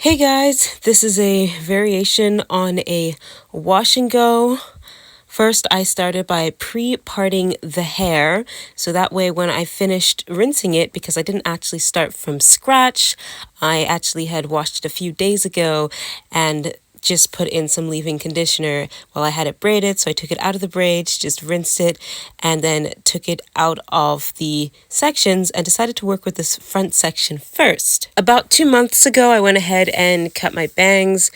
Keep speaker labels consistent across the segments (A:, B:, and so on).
A: Hey guys, this is a variation on a wash and go. First, I started by pre-parting the hair, so that way when I finished rinsing it, because I didn't actually start from scratch, I actually had washed it a few days ago and just put in some leave-in conditioner while I had it braided. So I took it out of the braids, just rinsed it, and then took it out of the sections and decided to work with this front section first. About 2 months ago, I went ahead and cut my bangs.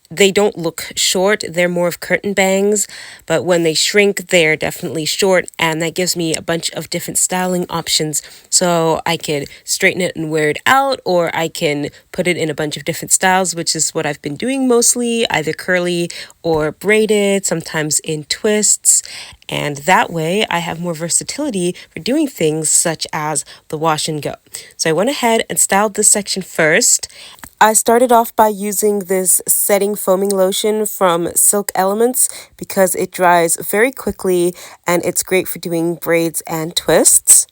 A: They don't look short, they're more of curtain bangs, but when they shrink, they're definitely short, and that gives me a bunch of different styling options. So I could straighten it and wear it out, or I can put it in a bunch of different styles, which is what I've been doing mostly, either curly or braided, sometimes in twists. And that way I have more versatility for doing things such as the wash and go. So I went ahead and styled this section first. I started off by using this setting foaming lotion from Silk Elements because it dries very quickly and it's great for doing braids and twists.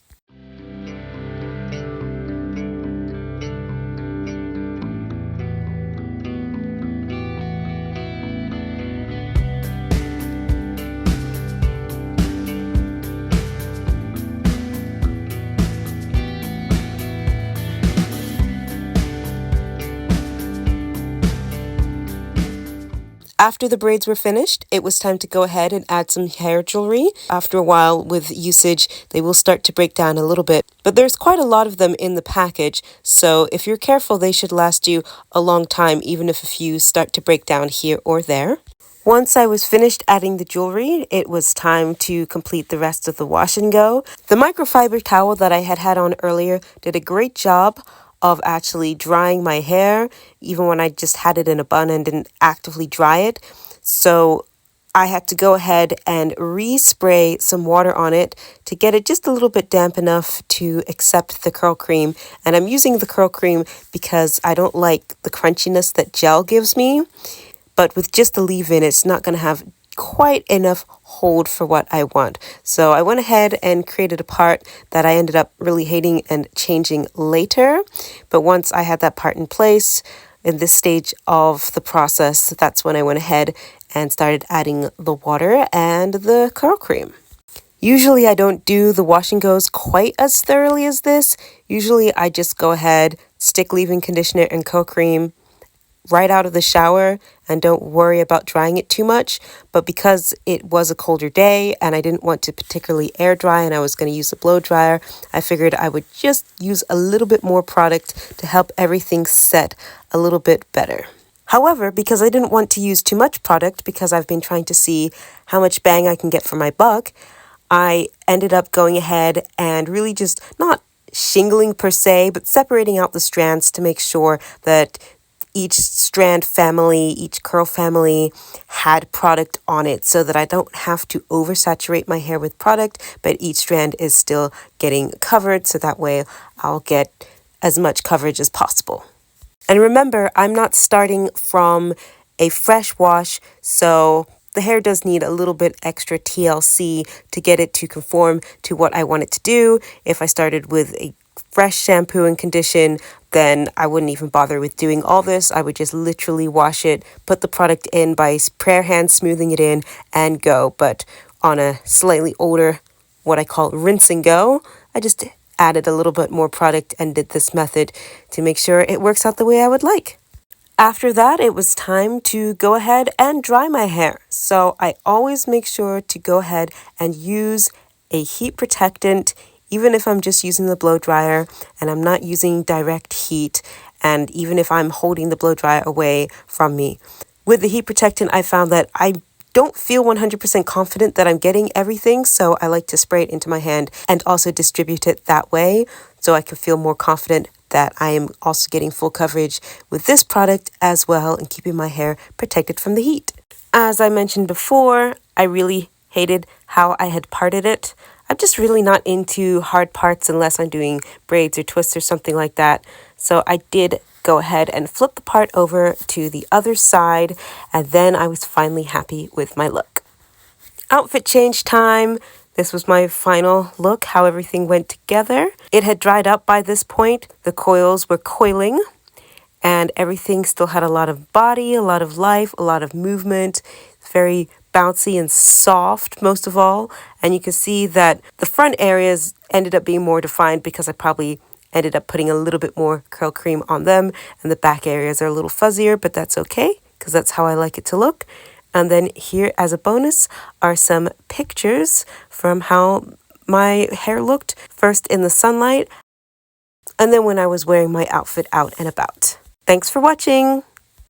A: After the braids were finished, it was time to go ahead and add some hair jewelry. After a while, with usage, they will start to break down a little bit, but there's quite a lot of them in the package, so if you're careful, they should last you a long time, even if a few start to break down here or there. Once I was finished adding the jewelry, it was time to complete the rest of the wash and go. The microfiber towel that I had on earlier did a great job of actually drying my hair, even when I just had it in a bun and didn't actively dry it. So I had to go ahead and respray some water on it to get it just a little bit damp enough to accept the curl cream. And I'm using the curl cream because I don't like the crunchiness that gel gives me. But with just the leave-in, it's not going to have quite enough hold for what I want. So I went ahead and created a part that I ended up really hating and changing later. But once I had that part in place, in this stage of the process, that's when I went ahead and started adding the water and the curl cream. Usually I don't do the wash and goes quite as thoroughly as this. Usually I just go ahead, stick leave-in conditioner and curl cream right out of the shower and don't worry about drying it too much. But because it was a colder day and I didn't want to particularly air dry and I was going to use a blow dryer, I figured I would just use a little bit more product to help everything set a little bit better. However, because I didn't want to use too much product, because I've been trying to see how much bang I can get for my buck, I ended up going ahead and really just not shingling per se, but separating out the strands to make sure that each strand family, each curl family had product on it so that I don't have to oversaturate my hair with product, but each strand is still getting covered, so that way I'll get as much coverage as possible. And remember, I'm not starting from a fresh wash, so the hair does need a little bit extra TLC to get it to conform to what I want it to do. If I started with a fresh shampoo and condition, then I wouldn't even bother with doing all this. I would just literally wash it, put the product in by prayer hand smoothing it in, and go. But on a slightly older, what I call rinse and go, I just added a little bit more product and did this method to make sure it works out the way I would like. After that, it was time to go ahead and dry my hair. So I always make sure to go ahead and use a heat protectant, even if I'm just using the blow dryer and I'm not using direct heat, and even if I'm holding the blow dryer away from me. With the heat protectant, I found that I don't feel 100% confident that I'm getting everything, so I like to spray it into my hand and also distribute it that way so I can feel more confident that I am also getting full coverage with this product as well and keeping my hair protected from the heat. As I mentioned before, I really hated how I had parted it. I'm just really not into hard parts unless I'm doing braids or twists or something like that. So I did go ahead and flip the part over to the other side, and then I was finally happy with my look. Outfit change time. This was my final look, how everything went together. It had dried up by this point. The coils were coiling. and everything still had a lot of body, a lot of life, a lot of movement. Very bouncy and soft most of all. And you can see that the front areas ended up being more defined because I probably ended up putting a little bit more curl cream on them, and the back areas are a little fuzzier, but that's okay because that's how I like it to look. And then here as a bonus are some pictures from how my hair looked, first in the sunlight and then when I was wearing my outfit out and about. Thanks for watching!